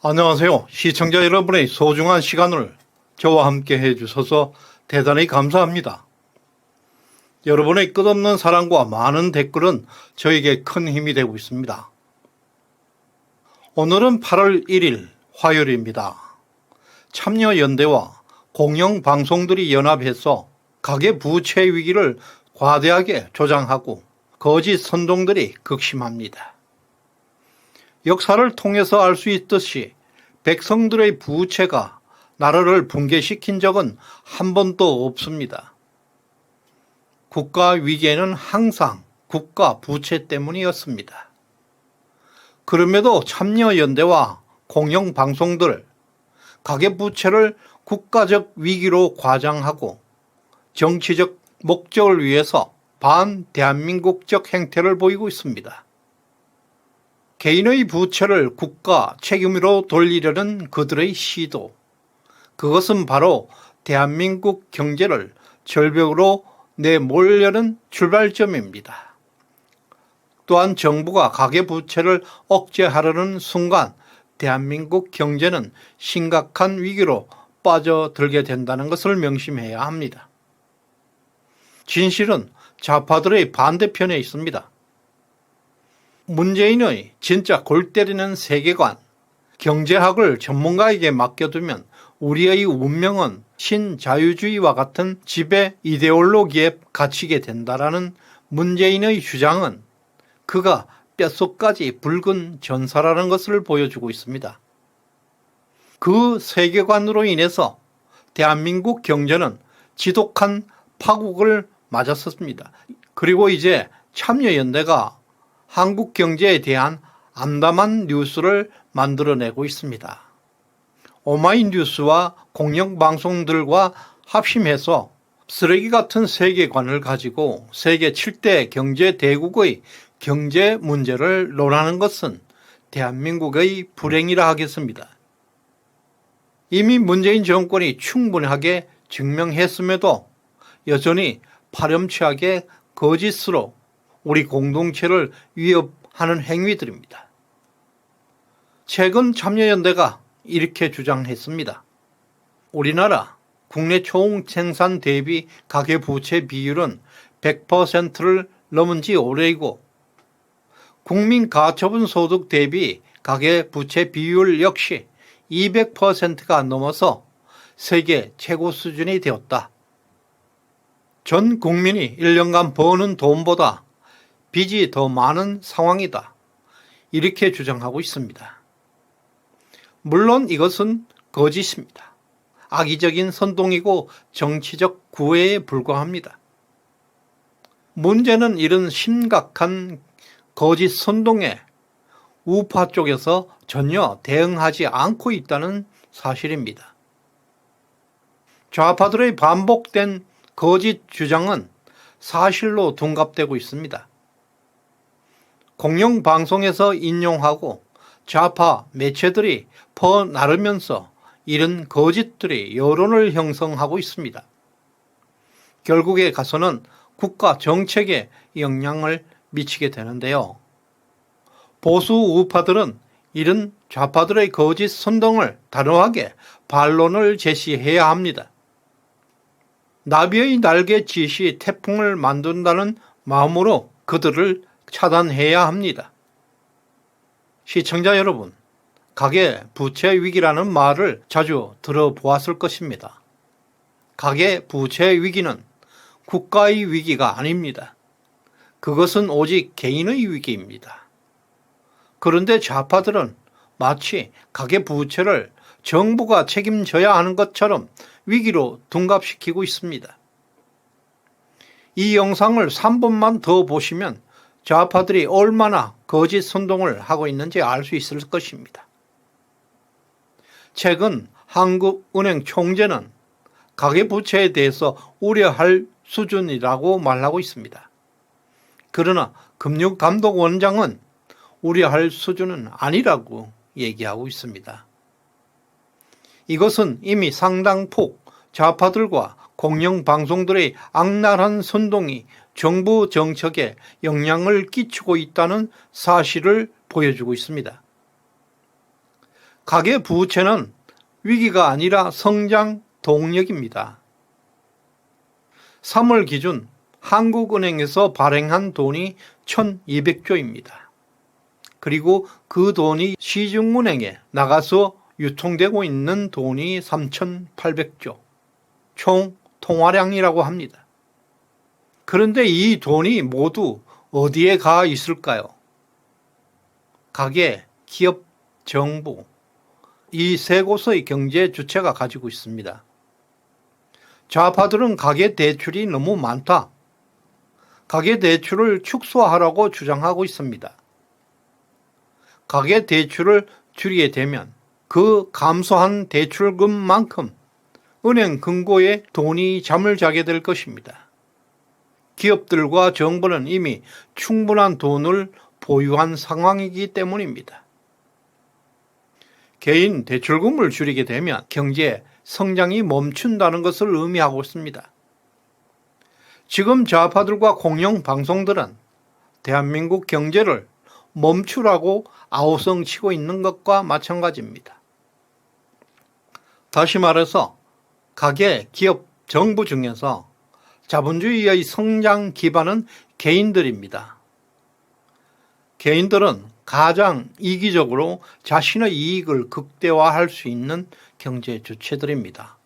안녕하세요. 시청자 여러분의 소중한 시간을 저와 함께 해주셔서 대단히 감사합니다. 여러분의 끝없는 사랑과 많은 댓글은 저에게 큰 힘이 되고 있습니다. 오늘은 8월 1일 화요일입니다. 참여연대와 공영방송들이 연합해서 가계부채 위기를 과대하게 조장하고 거짓 선동들이 극심합니다. 역사를 통해서 알 수 있듯이 백성들의 부채가 나라를 붕괴시킨 적은 한 번도 없습니다. 국가 위기에는 항상 국가 부채 때문이었습니다. 그럼에도 참여연대와 공영방송들, 가계부채를 국가적 위기로 과장하고 정치적 목적을 위해서 반대한민국적 행태를 보이고 있습니다. 개인의 부채를 국가 책임으로 돌리려는 그들의 시도, 그것은 바로 대한민국 경제를 절벽으로 내몰려는 출발점입니다. 또한 정부가 가계부채를 억제하려는 순간 대한민국 경제는 심각한 위기로 빠져들게 된다는 것을 명심해야 합니다. 진실은 좌파들의 반대편에 있습니다. 문재인의 진짜 골 때리는 세계관, 경제학을 전문가에게 맡겨두면 우리의 운명은 신자유주의와 같은 지배 이데올로기에 갇히게 된다라는 문재인의 주장은 그가 뼛속까지 붉은 전사라는 것을 보여주고 있습니다. 그 세계관으로 인해서 대한민국 경제는 지독한 파국을 맞았습니다. 그리고 이제 참여연대가 한국 경제에 대한 암담한 뉴스를 만들어내고 있습니다. 오마이뉴스와 공영방송들과 합심해서 쓰레기 같은 세계관을 가지고 세계 7대 경제 대국의 경제 문제를 논하는 것은 대한민국의 불행이라 하겠습니다. 이미 문재인 정권이 충분하게 증명했음에도 여전히 파렴치하게 거짓으로 우리 공동체를 위협하는 행위들입니다. 최근 참여연대가 이렇게 주장했습니다. 우리나라 국내 총 생산 대비 가계부채 비율은 100%를 넘은 지 오래이고 국민 가처분 소득 대비 가계부채 비율 역시 200%가 넘어서 세계 최고 수준이 되었다. 전 국민이 1년간 버는 돈보다 빚이 더 많은 상황이다. 이렇게 주장하고 있습니다. 물론 이것은 거짓입니다. 악의적인 선동이고 정치적 구애에 불과합니다. 문제는 이런 심각한 거짓 선동에 우파 쪽에서 전혀 대응하지 않고 있다는 사실입니다. 좌파들의 반복된 거짓 주장은 사실로 둔갑되고 있습니다. 공영방송에서 인용하고 좌파 매체들이 퍼나르면서 이런 거짓들이 여론을 형성하고 있습니다. 결국에 가서는 국가 정책에 영향을 미치게 되는데요. 보수 우파들은 이런 좌파들의 거짓 선동을 단호하게 반론을 제시해야 합니다. 나비의 날갯짓이 태풍을 만든다는 마음으로 그들을 차단해야 합니다. 시청자 여러분, 가계부채 위기라는 말을 자주 들어보았을 것입니다. 가계부채 위기는 국가의 위기가 아닙니다. 그것은 오직 개인의 위기입니다. 그런데 좌파들은 마치 가계부채를 정부가 책임져야 하는 것처럼 위기로 둔갑시키고 있습니다. 이 영상을 3분만 더 보시면 좌파들이 얼마나 거짓 선동을 하고 있는지 알 수 있을 것입니다. 최근 한국은행 총재는 가계부채에 대해서 우려할 수준이라고 말하고 있습니다. 그러나 금융감독원장은 우려할 수준은 아니라고 얘기하고 있습니다. 이것은 이미 상당폭 좌파들과 공영방송들의 악랄한 선동이 정부 정책에 영향을 끼치고 있다는 사실을 보여주고 있습니다. 가계 부채는 위기가 아니라 성장 동력입니다. 3월 기준 한국은행에서 발행한 돈이 1,200조입니다. 그리고 그 돈이 시중은행에 나가서 유통되고 있는 돈이 3,800조, 총 통화량이라고 합니다. 그런데 이 돈이 모두 어디에 가 있을까요? 가계, 기업, 정부, 이 세 곳의 경제 주체가 가지고 있습니다. 좌파들은 가계 대출이 너무 많다, 가계 대출을 축소하라고 주장하고 있습니다. 가계 대출을 줄이게 되면 그 감소한 대출금만큼 은행 금고에 돈이 잠을 자게 될 것입니다. 기업들과 정부는 이미 충분한 돈을 보유한 상황이기 때문입니다. 개인 대출금을 줄이게 되면 경제 성장이 멈춘다는 것을 의미하고 있습니다. 지금 좌파들과 공영 방송들은 대한민국 경제를 멈추라고 아우성치고 있는 것과 마찬가지입니다. 다시 말해서 가계, 기업, 정부 중에서 자본주의의 성장 기반은 개인들입니다. 개인들은 가장 이기적으로 자신의 이익을 극대화할 수 있는 경제 주체들입니다.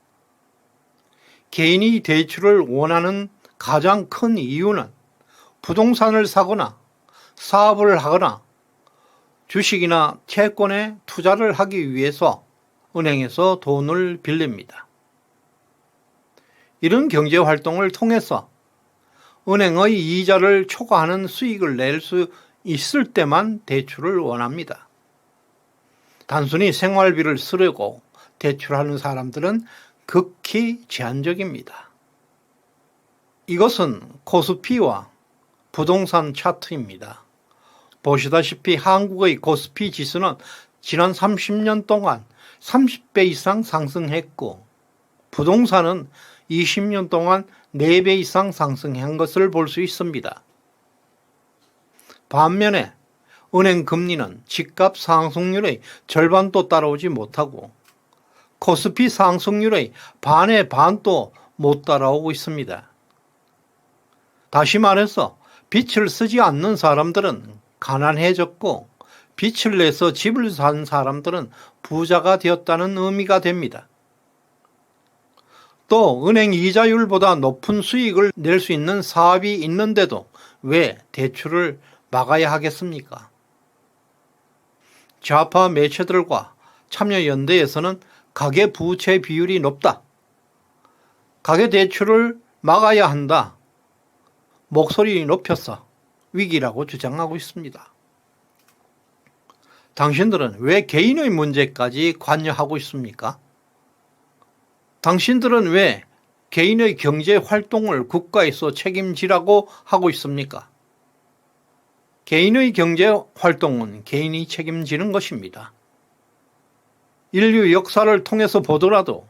개인이 대출을 원하는 가장 큰 이유는 부동산을 사거나 사업을 하거나 주식이나 채권에 투자를 하기 위해서 은행에서 돈을 빌립니다. 이런 경제활동을 통해서 은행의 이자를 초과하는 수익을 낼 수 있을 때만 대출을 원합니다. 단순히 생활비를 쓰려고 대출하는 사람들은 극히 제한적입니다. 이것은 코스피와 부동산 차트입니다. 보시다시피 한국의 코스피 지수는 지난 30년 동안 30배 이상 상승했고 부동산은 20년 동안 4배 이상 상승한 것을 볼 수 있습니다. 반면에 은행 금리는 집값 상승률의 절반도 따라오지 못하고 코스피 상승률의 반의 반도 못 따라오고 있습니다. 다시 말해서 빚을 쓰지 않는 사람들은 가난해졌고 빚을 내서 집을 산 사람들은 부자가 되었다는 의미가 됩니다. 또 은행 이자율보다 높은 수익을 낼 수 있는 사업이 있는데도 왜 대출을 막아야 하겠습니까? 좌파 매체들과 참여연대에서는 가계부채 비율이 높다, 가계대출을 막아야 한다, 목소리 높여서 위기라고 주장하고 있습니다. 당신들은 왜 개인의 문제까지 관여하고 있습니까? 당신들은 왜 개인의 경제 활동을 국가에서 책임지라고 하고 있습니까? 개인의 경제 활동은 개인이 책임지는 것입니다. 인류 역사를 통해서 보더라도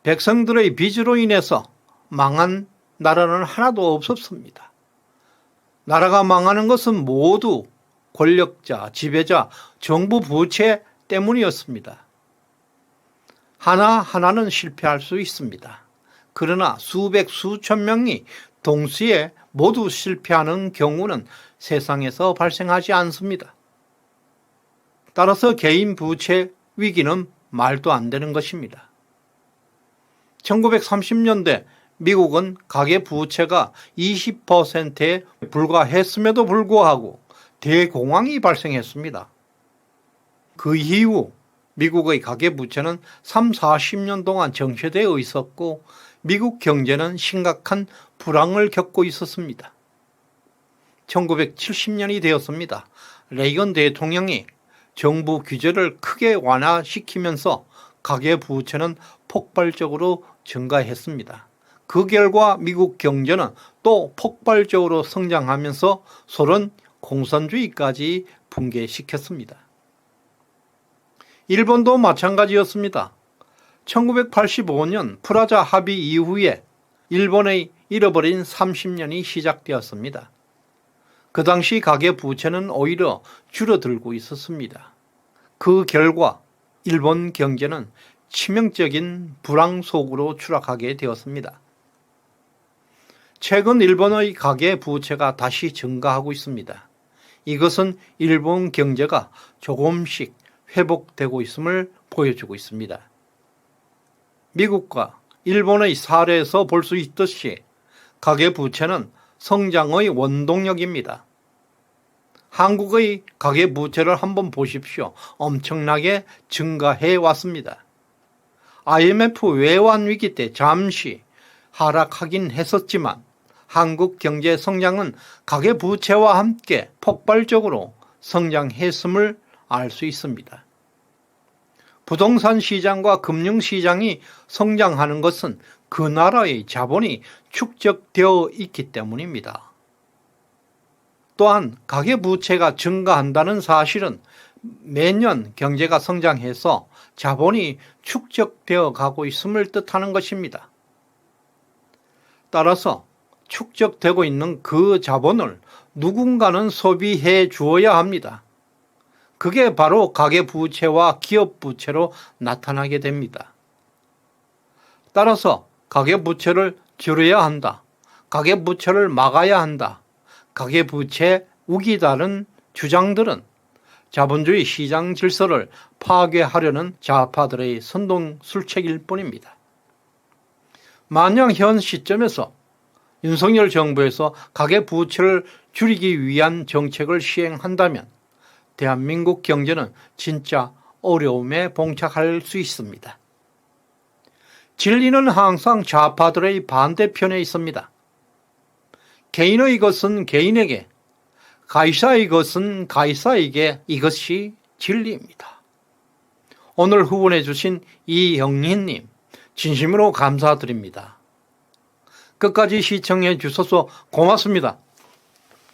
백성들의 빚으로 인해서 망한 나라는 하나도 없었습니다. 나라가 망하는 것은 모두 권력자, 지배자, 정부 부채 때문이었습니다. 하나하나는 실패할 수 있습니다. 그러나 수백, 수천 명이 동시에 모두 실패하는 경우는 세상에서 발생하지 않습니다. 따라서 개인 부채 위기는 말도 안 되는 것입니다. 1930년대 미국은 가계부채가 20%에 불과했음에도 불구하고 대공황이 발생했습니다. 그 이후 미국의 가계부채는 30-40년 동안 정체되어 있었고 미국 경제는 심각한 불황을 겪고 있었습니다. 1970년이 되었습니다. 레이건 대통령이 정부 규제를 크게 완화시키면서 가계부채는 폭발적으로 증가했습니다. 그 결과 미국 경제는 또 폭발적으로 성장하면서 소련 공산주의까지 붕괴시켰습니다. 일본도 마찬가지였습니다. 1985년 프라자 합의 이후에 일본의 잃어버린 30년이 시작되었습니다. 그 당시 가계부채는 오히려 줄어들고 있었습니다. 그 결과 일본 경제는 치명적인 불황 속으로 추락하게 되었습니다. 최근 일본의 가계 부채가 다시 증가하고 있습니다. 이것은 일본 경제가 조금씩 회복되고 있음을 보여주고 있습니다. 미국과 일본의 사례에서 볼 수 있듯이 가계 부채는 성장의 원동력입니다. 한국의 가계 부채를 한번 보십시오. 엄청나게 증가해 왔습니다. IMF 외환 위기 때 잠시 하락하긴 했었지만 한국 경제 성장은 가계 부채와 함께 폭발적으로 성장했음을 알 수 있습니다. 부동산 시장과 금융 시장이 성장하는 것은 그 나라의 자본이 축적되어 있기 때문입니다. 또한 가계부채가 증가한다는 사실은 매년 경제가 성장해서 자본이 축적되어 가고 있음을 뜻하는 것입니다. 따라서 축적되고 있는 그 자본을 누군가는 소비해 주어야 합니다. 그게 바로 가계부채와 기업부채로 나타나게 됩니다. 따라서 가계부채를 줄여야 한다. 가계부채를 막아야 한다. 가계부채 우기다는 주장들은 자본주의 시장 질서를 파괴하려는 좌파들의 선동술책일 뿐입니다. 만약 현 시점에서 윤석열 정부에서 가계부채를 줄이기 위한 정책을 시행한다면 대한민국 경제는 진짜 어려움에 봉착할 수 있습니다. 진리는 항상 좌파들의 반대편에 있습니다. 개인의 것은 개인에게, 가이사의 것은 가이사에게, 이것이 진리입니다. 오늘 후원해 주신 이영희님 진심으로 감사드립니다. 끝까지 시청해 주셔서 고맙습니다.